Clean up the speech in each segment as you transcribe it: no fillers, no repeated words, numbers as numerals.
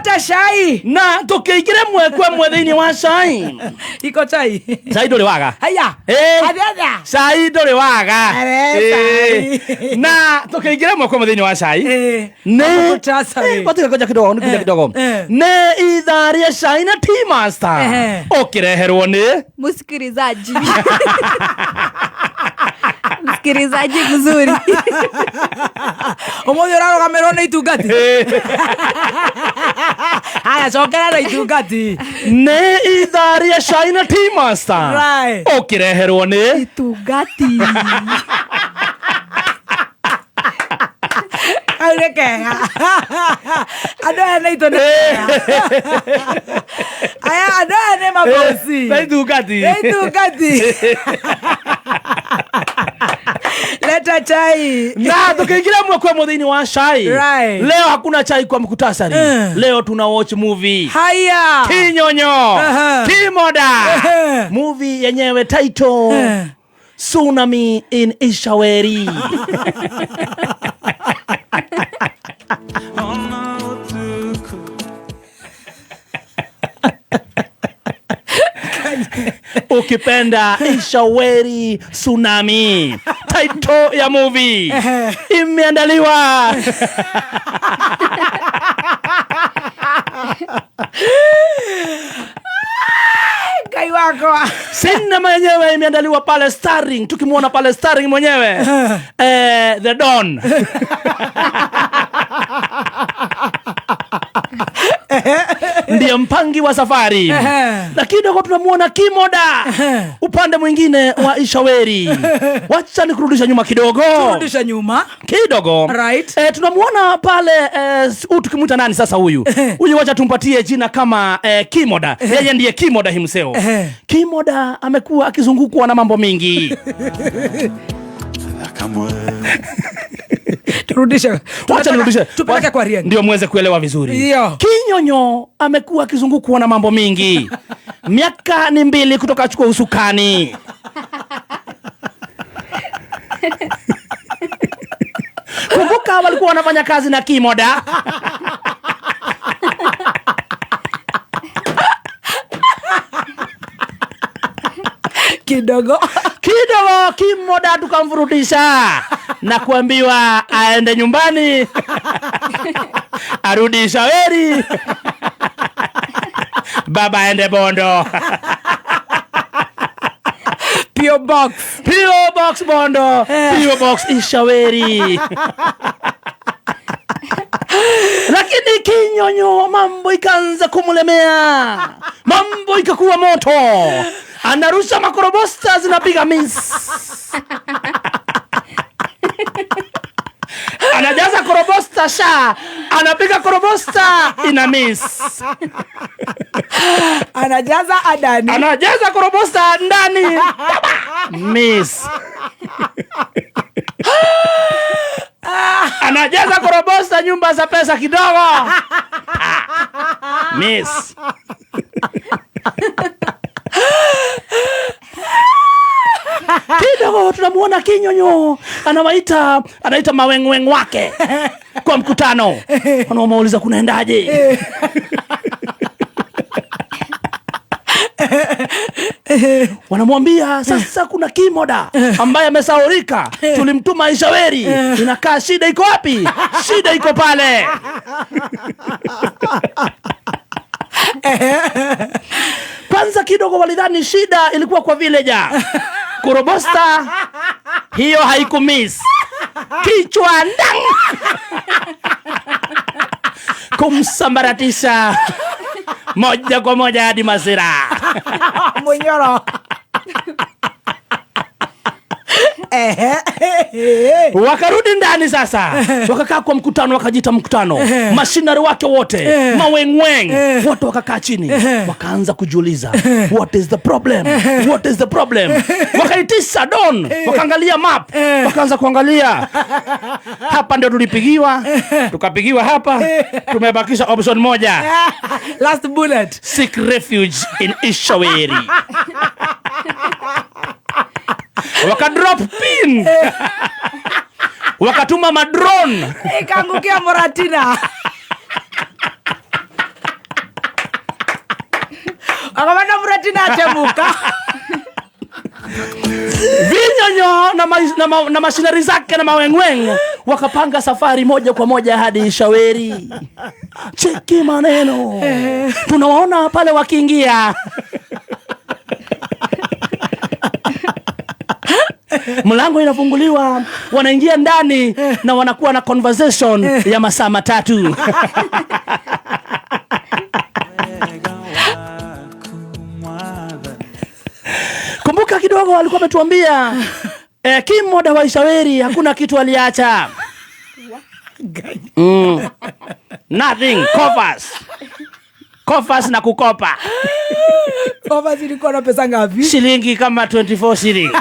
Leta shai. Na tukigire mwekwe mwethini wa shai. Iko chai. Shai nduri waga. Haya. Adada. Shai nduri waga. Na tukigire mwekwe mwethini wa shai. Ne. Watu koja kidogo, nikuja kidogo. Ne idharia shai na tea master. Okireherwo ni msikilizaji. Msikilizaji mzuri. Omoyo raro kamera na itugati. Haya chokera na itugati. Ne idharia shai na tea master. Right. Okireherwo ni itugati. Alekega. Ada na itone. Aya ada ne mabosi. Na itugati. Itugati. Leta chai. Na tukiingilia mwekwe mwethini wa shai. Right. Leo hakuna chai kwa mkutasari. Leo tuna watch movie. Haya. Kinyonyo. Kimoda. Movie yenyewe title Tsunami in Ishaweri. Ukipenda Ishaweri Tsunami. Title ya movie imeandaliwa Kai wako. Sinema yenyewe imeandaliwa pale starring. Tukimuona pale starring mwenyewe The Don. Ndiye mpangi wa safari. Na kidogo tunamuona Kimoda upande mwingine wa Ishaweri. Wacha nikurudisha nyuma kidogo. Turudisha nyuma kidogo. Right. Tunamuona pale tukimuita nani sasa huyu? Huyu wacha tumpatie jina kama Kimoda. Yeye ndiye Kimoda himself. Kimoda amekuwa akizungukwa na mambo mingi. Turudisha. Wacha nirudishe. Tupeleke kwa Rian. Ndio muweze kuelewa vizuri. Iyo. Kinyonyo amekuwa akizungukwa na mambo mingi. Miaka ni 2 kutoka achukua usukani. Kumbuka walikuwa wanafanya kazi na Kimoda. Kidogo Kimoda tukamfurudisha na kuambiwa aende nyumbani. Arudi Ishaweri. Baba aende Bondo. P.O. Box Bondo. P.O. Box Ishaweri. Lakini Kinyonyo mambo ikaanza kumulemea. Mambo ikakuwa moto. Anarusha makorobosta zinapiga miss. Anajaza korobosta anapiga korobosta ina miss. Anajaza adani. Anajaza korobosta ndani. Miss. Anajaza korobosta nyumba za pesa kidogo. Miss. Kidogo tunamuona Kinyonyo anaita mawengweng wake kwa mkutano. Wanamuuliza kunaendaje? Wanamwambia sasa kuna Kimoda ambaye amesaurika. Tulimtuma Ishaweri. Inakaa shida iko wapi? Shida iko pale. Kwanza kidogo walidhani shida ilikuwa kwa villager. Korobosta hiyo haikumiss. Kichwa ndang. Kumsambaratisha moja kwa moja hadi Masira. Munyoro. Wakarudi ndani sasa. Wakakaa kwa mkutano, wakajita mkutano. Mashinari wake wote, mawengweng, wote wakakaa chini. Wakaanza kujiuliza, what is the problem? What is the problem? Wakaitisha Don, wakaangalia map, wakaanza kuangalia. Hapa ndio tulipigiwa, tukapigiwa hapa. Tumebakisha option moja. Last bullet. Seek refuge in Ishaweri. Wakadrop pin. Wakatuma madrone. Ikaangukia Moratina. Akamana muratina atemuka. Vinyonyo na mashinari zake na mawengweng wakapanga safari moja kwa moja hadi Shaweri. Cheki maneno, tunawaona pale wakiingia. Mlango inafunguliwa, wanaingia ndani na wanakuwa na conversation ya masaa 3. Kumbuka kidogo walikuwa wametuambia Kimoda wa Shaweri hakuna kitu aliacha. Nothing, Coffers na kukopa. Coffers ilikuwa na pesa ngapi? Shilingi kama 24 shilingi.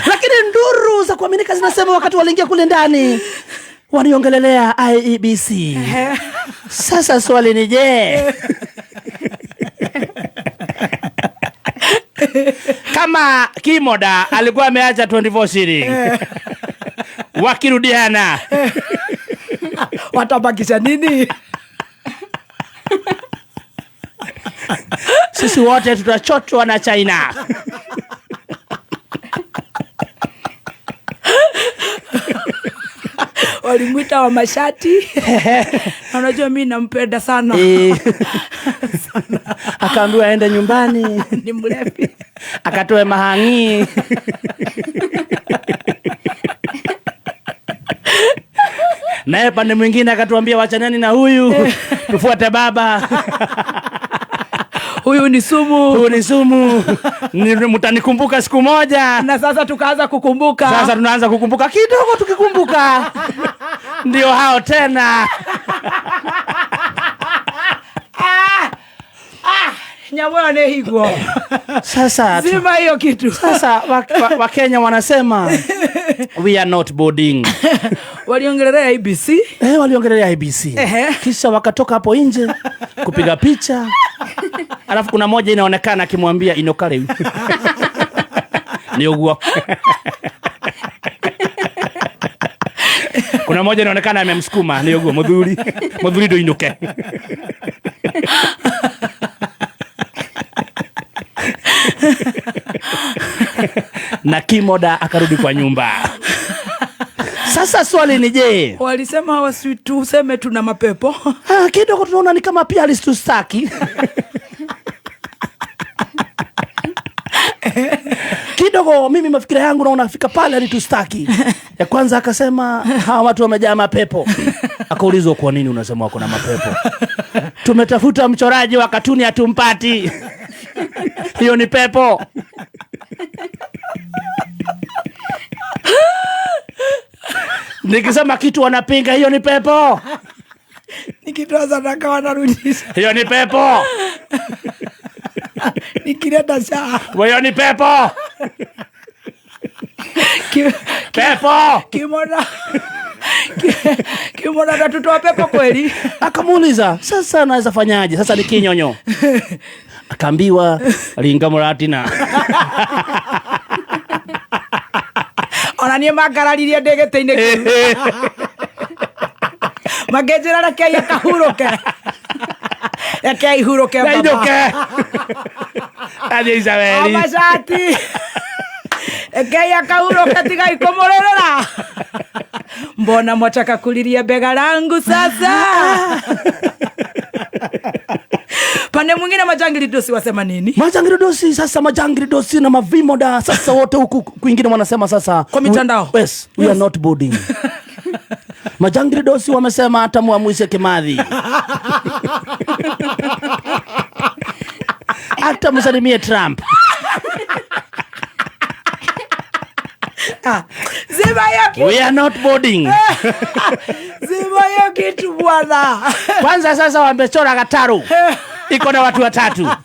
Lakini nduru za kuaminika zinasema wakati waliingia kule ndani waniongelelea IEBC. Sasa swali ni je, kama Kimoda alikuwa ameacha 24 shilingi wakirudiana watabakisha nini? Sisi wote tutachotwa na China. Walimwita wa mashati. Unajua mimi nampenda sana. Akaambiwa aende nyumbani. Ni mrefu. Akatoe mahangi. Naye pande mwingine akatuambia wachaneni na huyu. Tufuate baba. Huyu ni sumu. Mtanikumbuka siku moja. Na sasa tukaanza kukumbuka. Sasa tunaanza kukumbuka kidogo, tukikumbuka ndio hao tena. Nyamwone hivyo. Sasa zima hiyo kitu. Sasa Wakenya wanasema we are not boarding. Waliongelea IBC. Waliongelea IBC. Kisha wakatoka hapo nje kupiga picha. Alafu kuna moja inaonekana akimwambia inokare. Ni ugua. Kuna moja inaonekana amemsukuma, ni ugua mudhuri ndo inoke. Na Kimoda akarudi kwa nyumba. Sasa swali ni je, walisema hawasitu useme tuna mapepo. Kidogo tunaona ni kama pia alistustaki. Kidogo mimi mafikira yangu naona afika pale alitustaki. Ya kwanza akasema hawa watu wamejaa mapepo. Akaulizwa kwa nini unasema wako na mapepo? Tumetafuta mchoraji wa katuni hatumpati. Hiyo ni pepo. Nikisema kitu wanapinga, hiyo ni pepo. Nikitoa sadaka wanarudisha, hiyo ni pepo. Nikileta saa, hiyo ni pepo. Pepo. Kimoda natutoa pepo kweli? Akamuuliza, sasa naweza fanyaje? Sasa ni kinyonyo. Akaambiwa linga muratina. Onanie magararirie ndegete-inĩ kĩu. Magĩnjĩra reke akahuroke. Reke ihuroke baba. Naidoke. Adi Isabeli. Amashati. Reke akahuroke tiga ikomorerera. Mbona mwataka kuliria bega langu sasa? Pande mwingine majangili dosi wasema nini? Majangili dosi sasa, majangili dosi na mavimoda sasa wote huku kwingine wanasema sasa kwa mitandao. Yes, we are not boarding. Majangili dosi wamesema hata muamuise Kimathi. Hata msalimie Trump. Zima yaki. We are not boarding. Zima yaki tu bwana. Kwanza sasa wamechora Gataru. Iko na watu 3.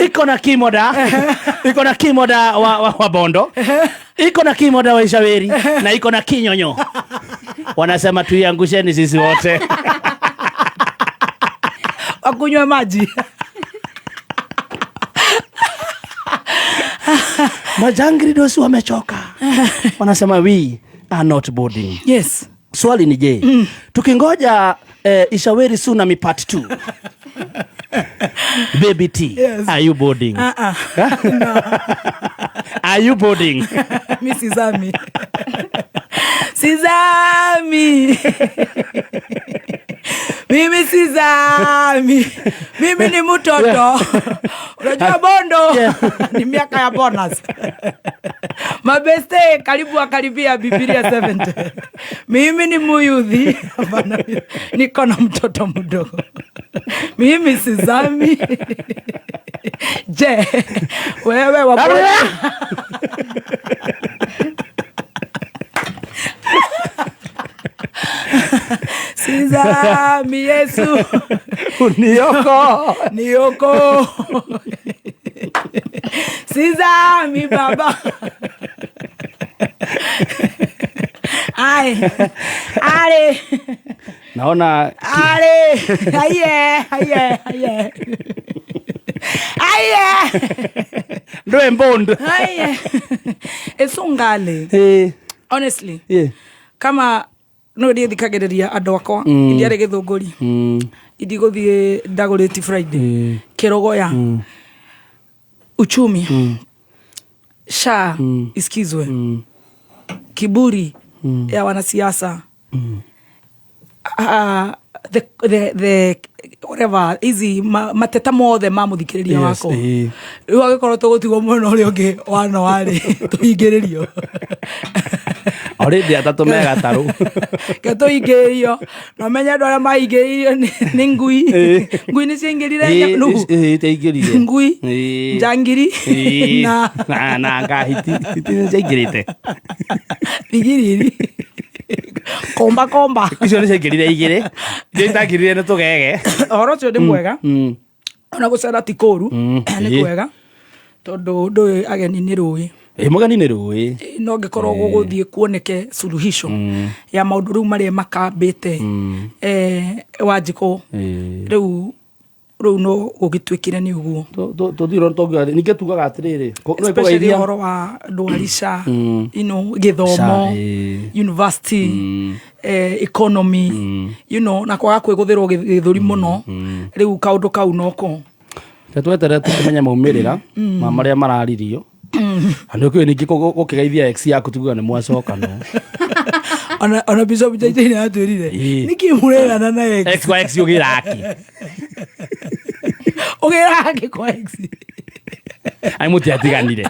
Iko na Kimoda. Iko na Kimoda wa Bondo. Iko na Kimoda wa Shaweri na iko na Kinyonyo. Wanasema tuiangusheni sisi wote. wakunywa maji. Majangili dosi wamechoka. Wanasema we are not boarding. Yes. Swali ni je, tukingoja Ishaweri Tsunami part 2. Baby T, Yes. are you boarding? No. Are you boarding? Mi sizami. Sizami. Mimi sizami. Mimi ni mtoto. Unajua bondo ni miaka ya bonus. Mabeste karibu akaribia Biblia 70. Mimi ni muyuthi. Niko na mtoto mdogo. Mimi sizami. Je, wewe wapo. Sizami Yesu. Nioko. Sizami Baba. Ale. Naona Aye. ndo embond. Esungale. Honestly. Yeah. Kama no ndi thikagereria andu akwa ndiare githunguri ndi guthie Dagoretti Friday Kirogoya uchumi sha iskizwe kiburi ya wanasiasa the whatever easy mateta mothe mamuthikiriria wako riu agikorwo tugutigwo mwena uria ungi wana wari tuingiririo already atatu mega taru keto igerio no menya ndo maigeirio ni ngui ni ciingirire nu teigirire ngui njangiri na ngahiti ni ciingirite igiriri komba icio ni ciingirire igire nditagirire ni tugege oro cio ndi mwega ona gucera tikuru ni kwega tondu ndu ageni ni rui mugani ni rui no ngikorwo guguthie kuoneke suluhisho ya maundu riu maria makambite Wanjikũ riu no gugitwikire ni uguo tuthiro toga ninge tugaga atiriri especially horo wa ndwarisha githomo university economy na kwaga kwiguthirwo githuri muno riu kaundu kau noko twetere tukimenya maumirira ma maria mararirio ando kwe ningi gukigeithia ex yaku tuguga ni mwacoka no ona Bishop Jaitini atwirire niki murerana na ex kwa ex yugiraki kwa ex ai muti atiganire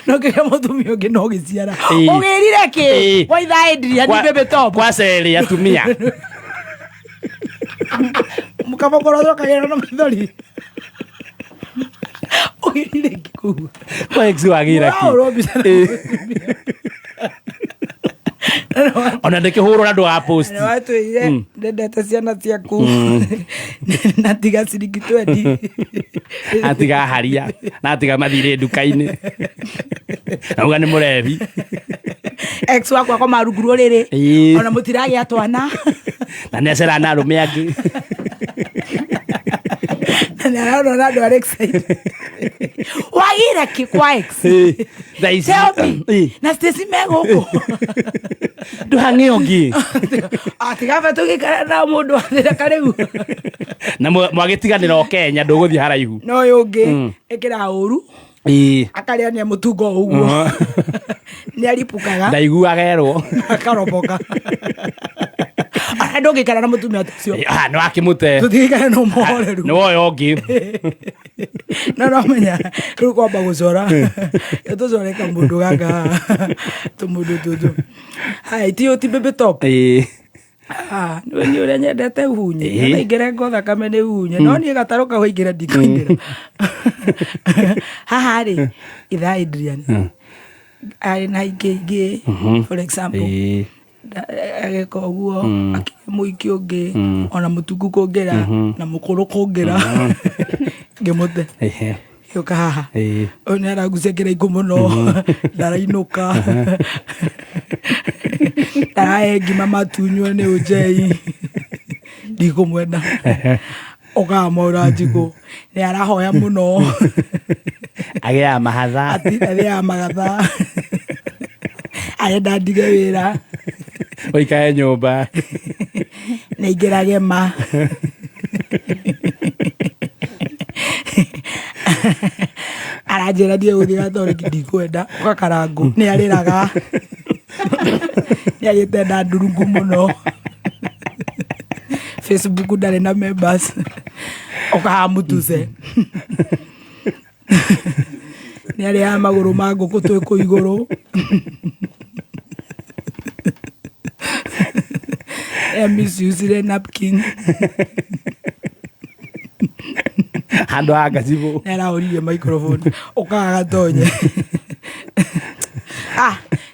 no ke mutumia ungi no giciara ugirire ki waithaendiria ni bebe top kwa seri atumia mukabokoro thokagera na maithori ugirire ki ku kwa ex wagira ki ona ndikihurwo na ndu a post watu ile ndete ciana ciaku na tiga ciringi 20 atiga haria na atiga mathire nduka-ini auga ni murevi ex wakwa kwa maruguru riri ona mutirage atwana na ni acera na arume angi na araona na andu excited wagira ki kwa ex daisi na Stacy Meguko nduhange ongi atiga batu gikara na mundu athira kariu na mwagitiganira Kenya nduguthie haraihu no yungi ekira uru akaria ni mutungo uguo ni alipukaga ndaiguaga erwo akaroboka ndo gikara na mutumia tucio no akimute tutigikara no moreru no oyo ongi no menya riu kwamba gucora tucoreka mundu gaka tumundu tutu hai tio ti bebe top ni uria nyendete hunye na ingere ngotha kame ni hunye no ni gataruka huingira ndikoingira haha ri itha Adrian ai na ingĩ for example ageka ũguo mũingĩ ũngĩ ona mũtungu kũngĩra na mũkũrũ kũngĩra ngĩmũte gĩũka haha ũyũ nĩ aragucia kĩraikũ mũno ndarainũka ndarahe ngima matunywo nĩ ũnjei ndikumwenda okamora Njigu ni arahoya muno agea mahatha agea magatha arenda ndige wira oikae nyumba na ingirage ma aranjĩra ndiĩ gũthiĩ gathoreki ndikwenda gakarangu nĩ arĩraga nĩ agĩte na ndurungu mũno Facebook ndarĩ na members okahamutuse nĩ arĩaga magũrũ ma ngũkũ twĩkũ igũrũ misusire napkin handũ ha gacibo nĩ arahũririe microphone ũkaga gatonye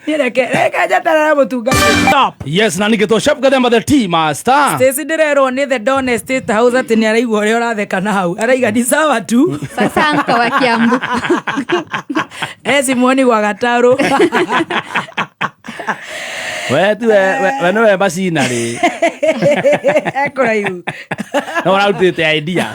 nĩreke njatarara mũtungati stop. Yes, na nĩgĩtwo Chef Gathemba the tea master. Stacy ndĩrerwo nĩ the Don State House atĩ nĩ araigua ũrĩa ũratheka na hau araiga ni sawa tu Sasanka wa Kiambu. Simoni gwa Gatarũ we tu we no we bacina rĩ ekũraihu no ũrarutĩte idea.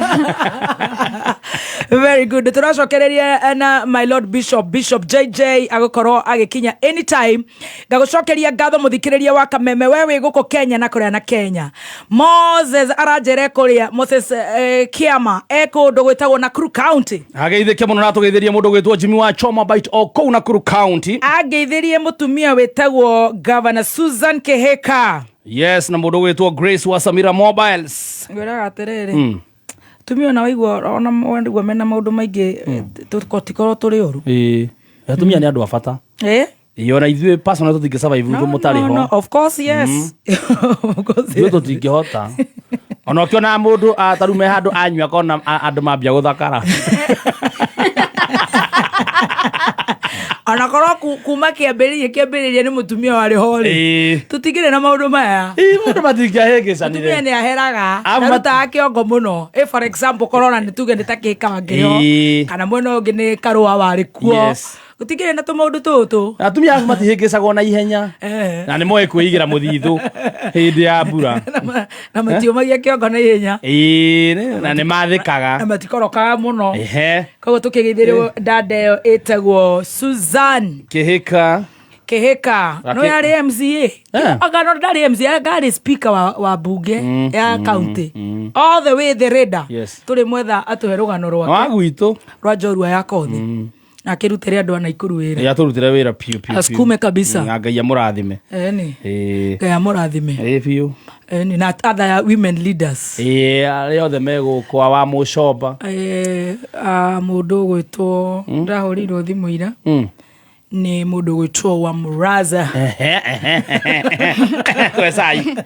Very good. Tũracokereria na my lord Bishop JJ agũkorwo agĩkinya anytime. Ngagũcokeria ngatho mũthikĩrĩria wa Kameme wewe gũkũ Kenya na kũrĩa na Kenya. Moses aranjere kũrĩa Moses Kiama ekũndũ gwĩtagwo Nakuru County. Ageithĩke mũno na tũgeithĩrie mũndũ gwĩtwo Jimmy wa Choma Bite o kũu Nakuru County. Ageithĩrie mũtumia wĩtagwo Governor Susan Keheka. Yes, na mũndũ gwĩtwo Grace wa Samira Mobiles. Ngwĩraga atĩrĩrĩ. Tumia na waigua ona wendwa mena maundu maingi tukotikorwo turi oru atumia ni andu abata iyo na ithuĩ personal tutingi survive mutari ho. No, of course yes. Of course ithuĩ tutingihota ona ukiona mundu atarume handu anyua kona andu mambia guthakara ana korwo kuma kiambĩrĩria nĩ mutumia warĩ hori tutigire na maundu maya mundu matingĩahĩngĩcanire mutumia nĩ aheraga arutaga kĩongo mũno for example korona nĩ tuge nĩ ta kĩkangĩho kana mwena ũngĩ nĩ karũa warĩ kuo gutigire na tũmaundu tũtũ atumia matihĩngĩcagwo na ihenya na nĩ moĩ kwĩigĩra mũthithũ hĩndĩ ya mbura na matiũmagia kĩongo na ihenya na nĩ mathĩkaga na matikorokaga mũno koguo tũkĩgeithĩrĩrio dada ĩyo ĩtagwo Susan Keheka no yarĩ MCA agano ndarĩ MCA ndarĩ speaker wa bunge ya county all the way the radar tũrĩ mwetha atũhe rũgano rwake gwitũ rwa njorua ya kothi akirutire andu ana Ikuru wira ya turutire wira piu askume kabisa Ngai amurathime Ngai amurathime piu na other women leaders ari othe megukwa wa Mucomba mundu gwitwo ndahurirwo thimu ira ni mundu gwitwo wa Muraza kwesai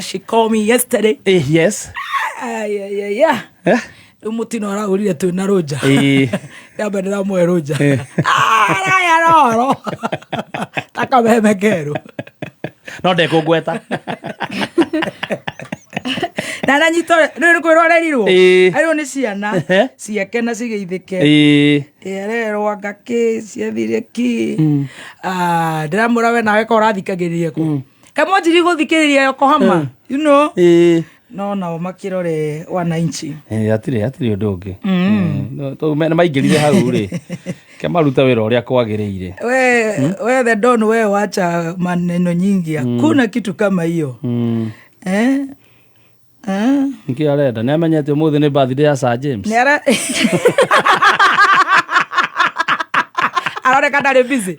she called me yesterday yes yeah umutino arahurire twina roja ndabendera mwe roja ya roro takamemekero no ndekũngweta na nyitore nĩ kwĩrorerirwo arĩo nĩ ciana ciake na cigeithĩke ererwo ngakĩ ciathire ki ndiramũra we nawe ko ũrathikagĩrĩria ku kamwanjiri gũthikĩrĩria Yokohama you know no nao makirore wananchi atire undu ungi to mena maingirire hau ri kemaruta wira uria kwagiriire we the Don we wacha maneno nyingi hakuna kitu kama hiyo niki arenda ni amenyete umuthi ni birthday ya Sir James ni ara arore kada busy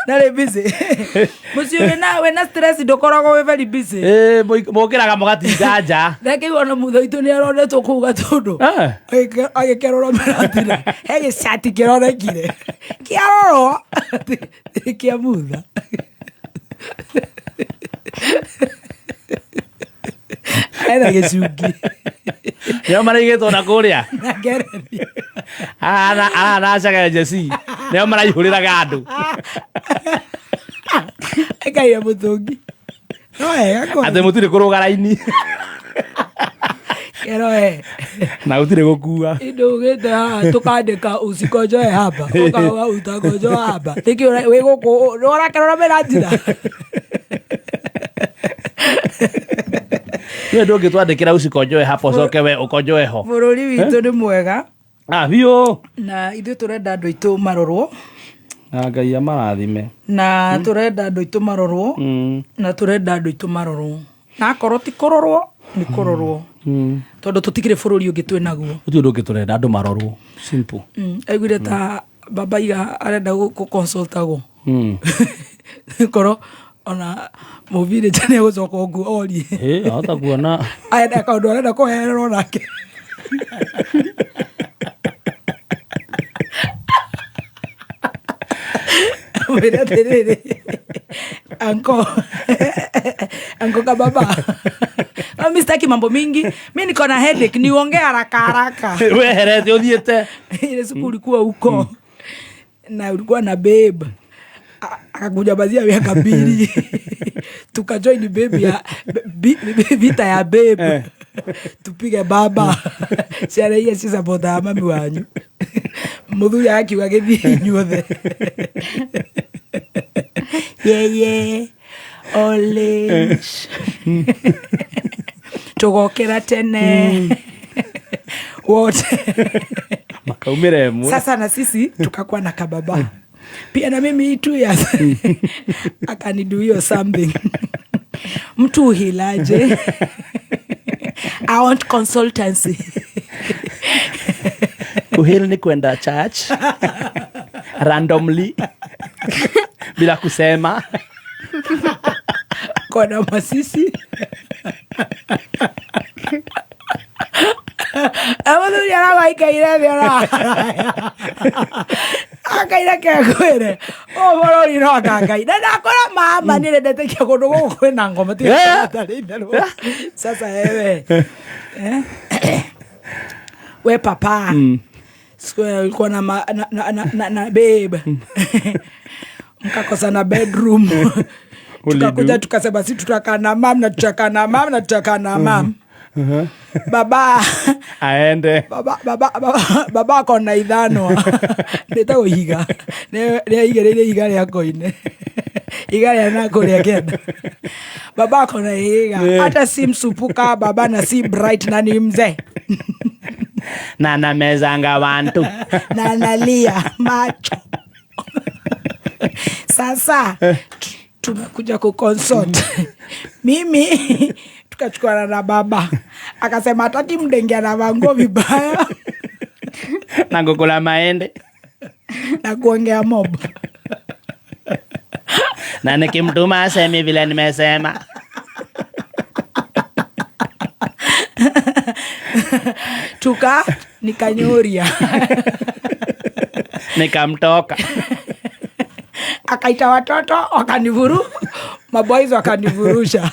nare busy mucio wena stress ndokoragwo we very busy mokiraga mugatinga nja reke ona muthoito ni aronetwo kuga tundu agikerora meratira hege shati kirorekire kiaroro kia mutha era gicungi yo maraigetwo na kuria ana caga jesi neo maraihuriraga andu Ngai mutungi no ega ko ate mutire kuruga raini Kero na utire gukua indo geta tukandika usikojoe hapa ukawa utakojoa hapa tiki we guku rora kero mera njira we ndoge twandikira usikojoe hapo soke we ukojoe ho bururi witu ni mwega bio na ithu turenda andu itu marorwo Ngai amarathime na turenda andu itu marorwo na turenda andu itu marorwo na korwo ti kurorwo ni kurorwo tondu tutigire bururi ungi twinaguo uti ndoge turenda andu marorwo simple aiguire ta baba iga arenda ku consultago korwo ona movie tene gucoka uguo ori hata kuona aenda kaundu arenda kuhererwo nake Mira tere anko kababa mimi sitaki mambo mingi mimi niko na headache niongee haraka we herete uthiete ile siku ulikuwa huko na ulikuwa na babe akakuja bazia miaka 2 tukajoin baby ya vita ya babe tupige baba siara hiyo sisa boda mami wanyu muthuri akiuga githi inyuothe ye ole tugokera tene wote makaumire mwe sasa na sisi tukakuwa na kababa pia na mimi 2 years akanidu hiyo something mtu hilaje I want consultancy kuhili ni kwenda church randomly bila kusema kona masisi Amadu yara waikaire biara akaira kekwere oborori no akangai na nakora mama ni ndete kia kundu guku kwina ngoma ti sasa ewe we papa square ulikuwa na babe mkakosa na bedroom tukakuja tukasema si tutakaa na mam na tutakaa na mam na tutakaa na mam baba aende baba akona ithano ndetago ihiga ne igereire ihiga ria koine ihiga ria nako ria kenda baba akona ihiga hata si msupuka baba na si bright na ni mzee na namezanga wantu na nalia macho sasa tumekuja kukonsult mimi tukachukua na baba akasema hataki mdengia na vango vibaya na kukula maende na kuongea mob na nikimtuma asemi vile nimesema nikanyoria nikamtoka akaita watoto wakanivuru maboys wakanivurusha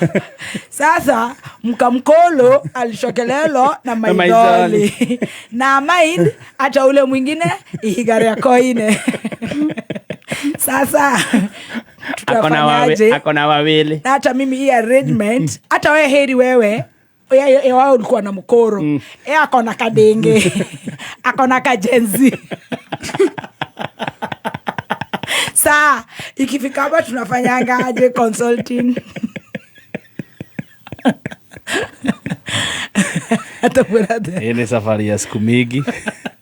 sasa mkamkolo alishokelelo na maidoli na maid hata ule mwingine ihigari ya koine sasa tutafanyaje akona wawili hata mimi hii arrangement hata wewe heri wewe wao ulikuwa na mkoro akona kadenge akona kajenzi saa ikifika hapa tunafanyanga aje consulting hata brother hii ni safari ya siku mingi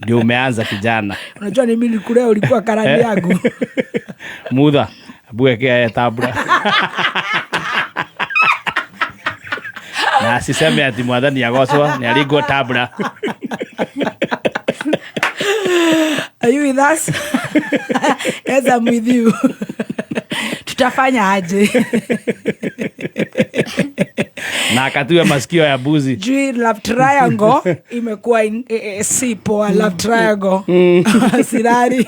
ndio umeanza kijana unajua ni mimi kule ulikuwa karani yangu muda buekea tabla na siseme ati mwadhani yagoswa ni aligo tabla Are you with us? Yes, I'm with you. Tutafanya aje? na akatiwe masikio ya buzi. Jui love triangle imekuwa si poa love triangle. Sirari.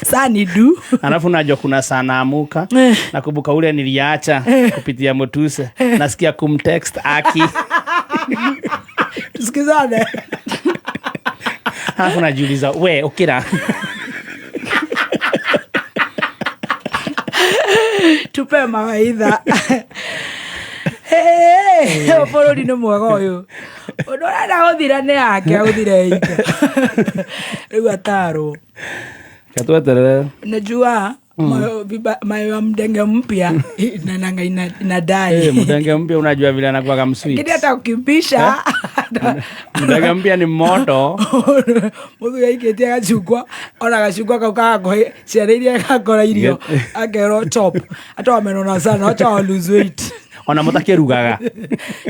Sani du. Alafu najua kuna sana amuka. Nakumbuka ule niliacha kupitia Motuse. Nasikia kumtext Aki. Tusikizane. Alafu najiuliza, we, ukira. Tupe mawaidha. Bũrũri nĩ mwega ũyũ. Ũndũ ũrĩa ndagũthira nĩ yake agũthire ika. Rĩu atarwo. Katueterere. Najua mdenge mpya inadai. Mdenge mpya unajua vile anakuwa msweet. Kile hata ukimpisha mdenge mpya ni moto. Mundu yaikitia gachukwa ona gachukwa kauka kwa ciarĩirie gakora irio akero chop hata wamenona sana acha lose weight. Ona mutakirugaga.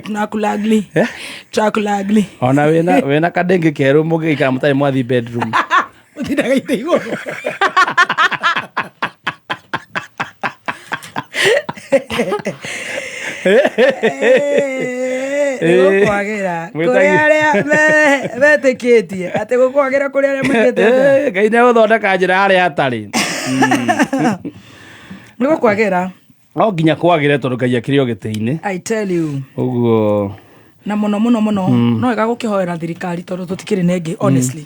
Tunakula ugly. Chakula ugly. Ona wena kadenge keru mugika mutai mwathi bedroom. Utindagaite igũrũ. Nĩgũkwagĩra kũrĩ arĩa metĩkĩtie atĩ gũkwagĩra kũrĩ arĩa metĩkĩtie. Ngai nĩgũthondeka njĩra arĩa atarĩ. Nĩgũkwagĩra no nginya kwagĩre tondũ Ngai akĩrĩ o gĩtĩ-inĩ. I tell you. Ũguo na mũno no wega gũkĩhoera thirikari tondũ tũtikĩrĩ nengĩ honestly.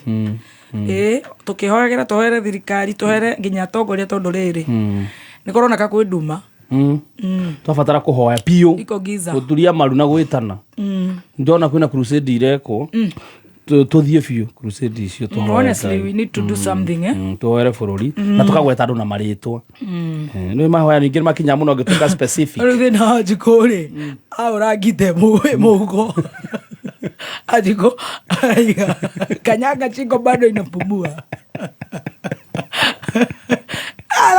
Tũkĩhoera tũhere thirikari tũhere nginya atongoria tondũ rĩrĩ nĩkũroneka kwĩ nduma. Twabatara kũhoya biũ gũturia maru na gwĩtana. Ndona kwĩna crusade irekwo tuthiĩ biũ crusade icio tũhoere. Honestly we need to do something tũhoere bũrũri na tũkagweta andũ na marĩtwa. Nĩ mahoya ningĩ makinya mũno ngĩtuĩka specific. Rĩu thĩna njikũrĩ aũrangite mũhuko ajiko aiga kanyaga chiko bado inapumua.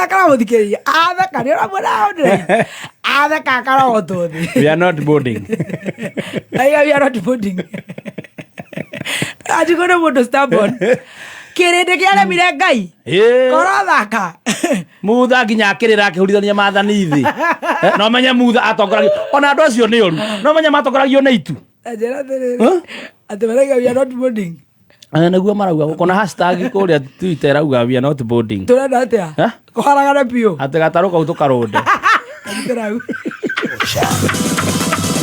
Kama mthikĩrĩria athaka nĩ ũramwona ũndũ athaka karoto thĩ. We are not boarding. Aiga we are not boarding. Ajiko nĩ mũndũ stubborn. Kĩrĩndĩ kĩaremire Ngai koro thaka mutha nginya akĩrĩra akĩhurithania maathani thĩ. No menye mutha atongoragio ona andũ acio nĩ ũru. No menye matongoragio nĩ itu. Ajera thĩ atĩ maraiga we are not boarding. Naguo marauga gũkona hashtag kũrĩa Twitter rauga we are not boarding. Tũrenda atĩa kũharagana biũ atĩ gatarũ kau tũkarũnde.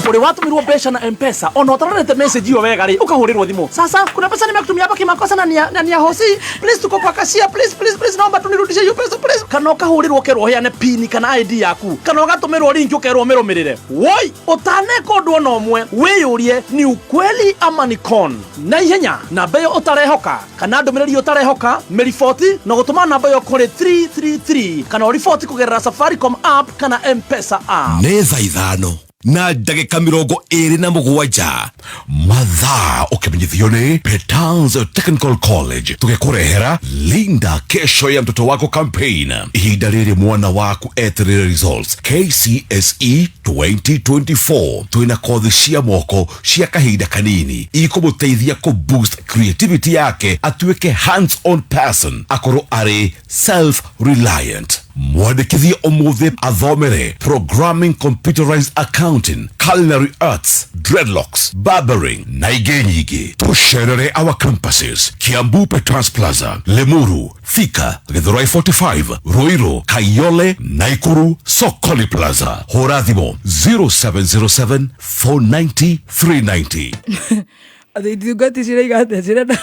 Uri watumirwo mbeca na M-Pesa ona utararete message hiyo wega ri ukahurirwo thimu. Sasa kuna pesa nimekutumia hapa kimakosa na ni ya hosi. Please tuko kwa kashia please naomba tunirudishe hiyo pesa please. Kana ukahurirwo kerwo heane pin kana ID yaku. Kana ugatumirwo link ukerwo mirumirire. Woi utaneko ndu ona umwe wiyurie ni ukweli ama ni con. Na ihenya namba yo utarehoka kana ndumiriri utarehoka meripoti na gutuma namba yo kuri 333 kana report kugerera Safaricom app kana M-Pesa app. Neza ithano na ndagĩka 27 mathaa ũkĩmenyithio nĩ Petals Technical College tũgĩkũrehera Linda kesho ya mtoto wako campaign. Ihinda rĩrĩ mwana waku eterere results KCSE 2024. Twĩna kothi cia moko cia kahinda kanini ikũmũteithia boost creativity yake atuĩke hands on person akorwo arĩ self reliant. Mwandĩkithie ũmũthĩ athomere programming, computerized accounting, culinary arts, dreadlocks, barbering na ingĩ nyingĩ. Tũcerere our campuses Kiambu Petras Plaza, Lemuru, Thika, Githurai 45, Ruiru, Kayole, Naikuru, Sokoli Plaza. Hũra thimũ 0707 490 390. Thigati ciraiga atĩa cirenda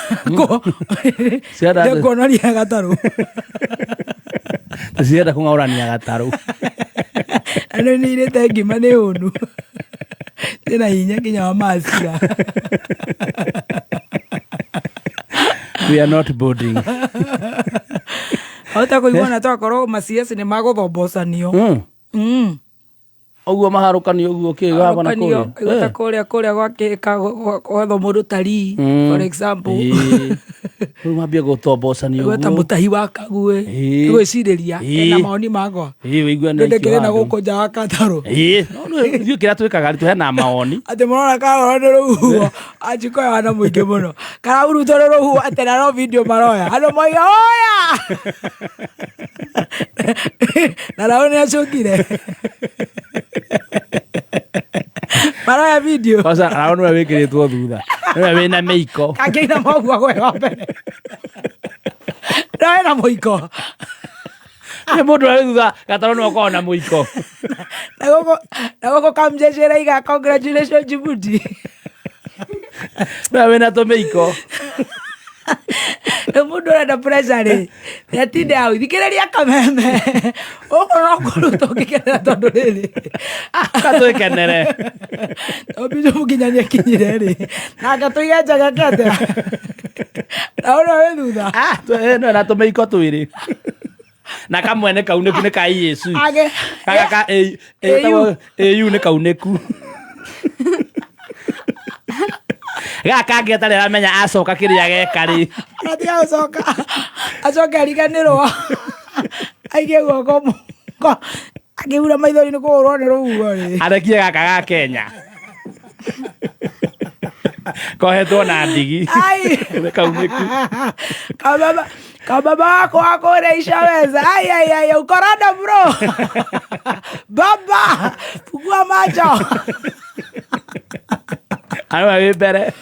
kuonoria gatarũ. Cirenda kũng'aũrania gatarũ. Ano nĩ irĩte ngima nĩ ũnu. Tena hinya nginya wa macira. We are not boarding. Hota kũiguana twakorwo maciaci nĩ magũthombocanio. Oguo maharũkanio oguo kĩga hapa na kũrĩa. Igũta kũrĩa gwethwo mũndũ tarii for example. Rĩu mambia gũtombocanio oguo. Gweta mũtahi wa Kagwe. Gwĩcirĩria ena maoni makwa. Wĩiguane ikio. Ndekere na gũkũ nja wa gatarũ. Ithuĩ kĩrĩa twĩkaga rĩ tũheana maoni. Atĩ mũrona kahora nĩ rũhuho. Anjikoya wana mũingĩ mũno. Karahurutwo nĩ rũhuho atĩ na no video maroya. Andũ moiga oya. Na nao nĩ acũkire. Maroya video. Kwanza naona wĩkĩrĩtwo thutha. Nĩwe wĩna mĩiko. Kangĩina mogua gwega mbere. Nĩwe na mũiko. Nĩ mũndũ wa thutha gatarũ no ũkorwo na mũiko. Na gũkũ kamjecera iga congratulations Djibouti. Nĩwe wĩna tũmĩiko. Mundu arenda pressure rĩ atinde hau thikĩrĩria kameme ũkorwo kũruta ũngĩkenera tondũ rĩrĩ katwĩkenere Bishop nginya nĩakinyire rĩ nake tũigenjaga kete na ũrĩa wĩ thutha no na tũmĩiko twĩrĩ na kamwe nĩ kaunĩku nĩ ka Yesu kaka AU nĩ kaunĩku gaka ngeta rĩra menya acoka kĩrĩa geka rĩ atia acoke ariganĩrwo aigie guoko akĩura maithori-inĩ kũhũrwo nĩ rũhuho rĩ arekie gaka ga Kenya kohetwo na ndigi nĩ kaunĩku kababa wako akũreisha weza ukorada bro baba fungua macho awa wĩ mbere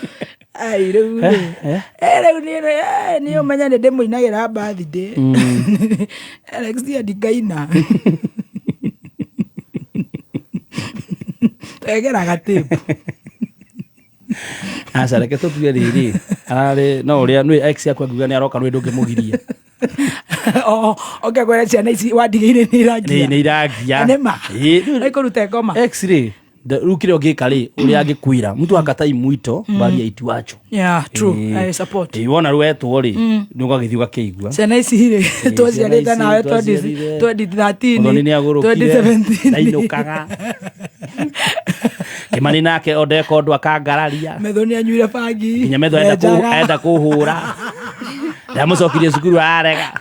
rĩu nĩ ũmenya nĩ ndĩmũinagĩra birthday Alex Ndingaina egeraga tape aca reke tũtue rĩrĩ ararĩ no ũrĩa nĩ ex yakwa nguga nĩ aroka nĩ ndũngĩmũgiria kwĩra ciana ici wandigĩire nĩ irangia nĩma ĩkũruta ngoma ex rĩ rĩu kĩrĩa ũngĩka rĩ ũrĩa angĩkwĩra mtu akatai mwito bali aiti wacho I support wona rwetwo rĩ nĩ ũgagĩthiĩ ũgakĩigua ciana ici rĩ twaciarĩte nawe 2013 2017 ndainũkaga Kĩmani nake ondeka ũndũ akangararia metho nĩ anyuire bangi nginya metho enda kũhũra ndamũcokirie cukuru arega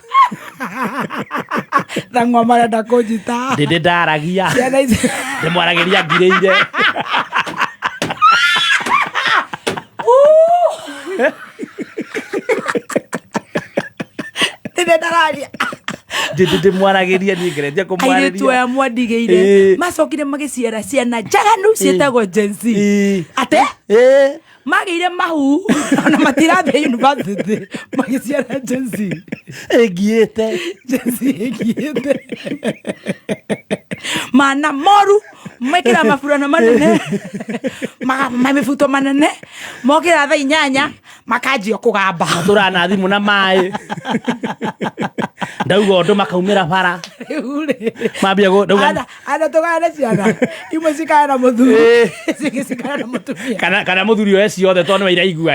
thang'wa marenda kũnjita ndĩndĩ ndaragia ciana ici ndĩmwaragĩria ngirĩire ndĩndĩ ndararia ndĩmwaragĩria niĩ ngeretia kũmwarĩria airĩtu aya mwandigĩire macokire magĩciara ciana njaganu ciĩtagwo Gen Z ate magĩire mahu ona matirathiĩ university magĩciara Gen Z ĩngiĩte mana moru mekĩra maburana manene mamibuto manene mokĩra thaa 8 makanjio kũgamba matũrana thimũ na maĩ ndauga ũndũ makaumĩra bara mambia ana tũgane ciana imwe cikaya na mũthuri cingĩ cikaya na mũtumia kana mũthuri oe ciothe tondũ nĩ iraigua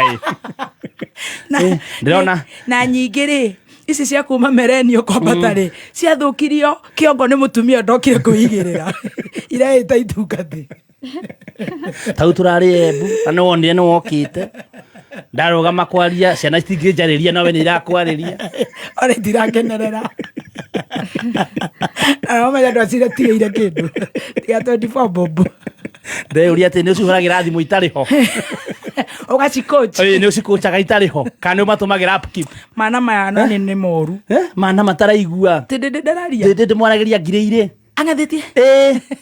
ndĩrona na nyingĩ rĩ ici cia kuma merenio kwambata rĩ ciathũkirio kĩongo nĩ mũtumia ndokire kwĩigĩrĩra iraĩta itungati tau tũrarĩ Embu na nĩ wonire nĩ wokĩte ndarũgama kwaria ciana citingĩnjarĩria nawe nĩ irakwarĩria ona itirakenerera aromenya andũ acire tigĩire kĩndũ tiga 24 bobo ndeyũria atĩ nĩ ũcihũragĩra thimũ itarĩ ho ũgacikoach nĩ ũcikoachaga itarĩ ho kana nĩ ũmatũmagĩra upkeep mana maya no nĩ moru mana mataraigua ndĩndararia ndĩmwaragĩria ngirĩire ang'athĩtie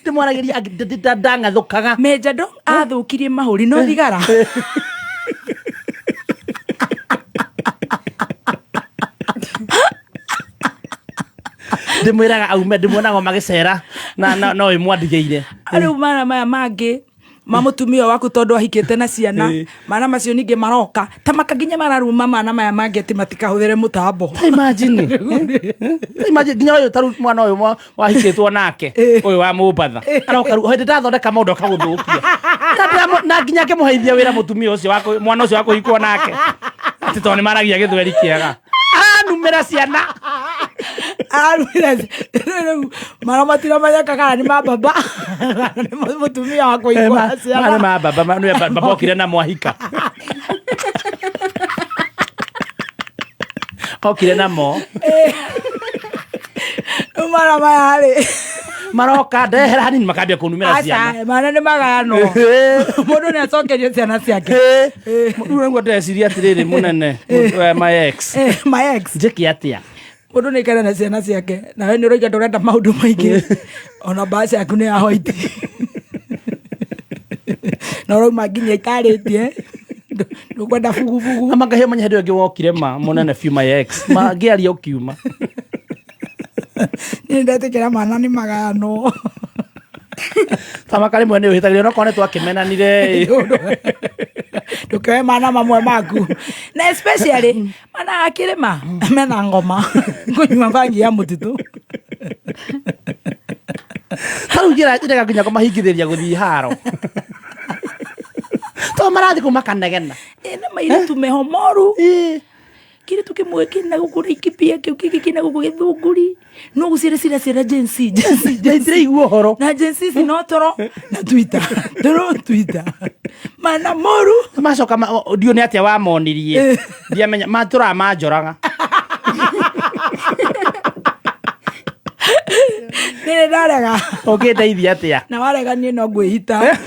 ndĩmwaragĩria ndang'athũkaga Meja Dong athũkirie mahũri no thigara ndĩmwĩraga aume ndĩmuonaga magĩcera no ĩmwandigĩire rĩu mana maya mangĩ mamutumia waku tondu ahikite na ciana mana macio ninge maroka ta makaginya mararuma mana maya mangĩ ati matikahũthĩre mũtambo imagine nginya ũyũ taru mwana ũyũ wahikĩtwo nake ũyũ wa Mũmbatha aroka hĩndĩ ndathondeka maũndũ akagũthũkia na nginya akĩmũheithia wĩra mũtumia ũcio mwana ũcio wa kũhikwo nake ati tondũ nĩ maragia gĩthweri kĩega aranumĩra ciana mara matira manyaka kana ni mababa ni mutumia wako ikwa ciana mara mababa ni baba okire na mwahika okire na mo mara mayari maroka ndehera hanini makambia kunumĩra ciana aca mana nĩ magayano mũndũ nĩ acokerio ciana ciake mũndũ nĩguo ndeciria atĩrĩrĩ mũnene my ex njĩke atĩa mũndũ nĩ ikara na ciana ciake nawe nĩ ũroiga ndũrenda maũndũ maingĩ ona mbaca yaku nĩ ya white na ũrauma nginya itarĩtie ndũkwenda bugubugu amangahia manya hĩndĩ ĩyo ĩngĩ wokire ma mũnene biũ my ex mangĩaria ũkiuma nĩ ndetĩkĩra mana nĩ magayano tamaka rĩmwe nĩ ũhĩtagĩrio no korwo nĩ twakĩmenanire Ndukewe mana mamwe maku. Na especially mana akirima mena ngoma. Kunywa bangi ya mutitu. Taru jira kinya kumahingithiria guthii haro. To marathi kumakanegena. Na maire tumehomoru. Kire tukimwe kina gukura ikipia kiu kina gugithunguri no gucire cira jensi Jaitire iguo na jensi sinotoro na Twitter mana moru macoka ndio ne atia wamonirie ndiamenya matura manjoraga nene darega ogeteithia atia na warega ni no gwihita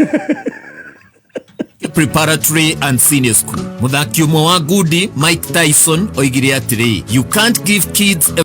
Preparatory and Senior School. Muthaki umwe wa Gudi Mike Tyson oigire atiri, you can't give kids a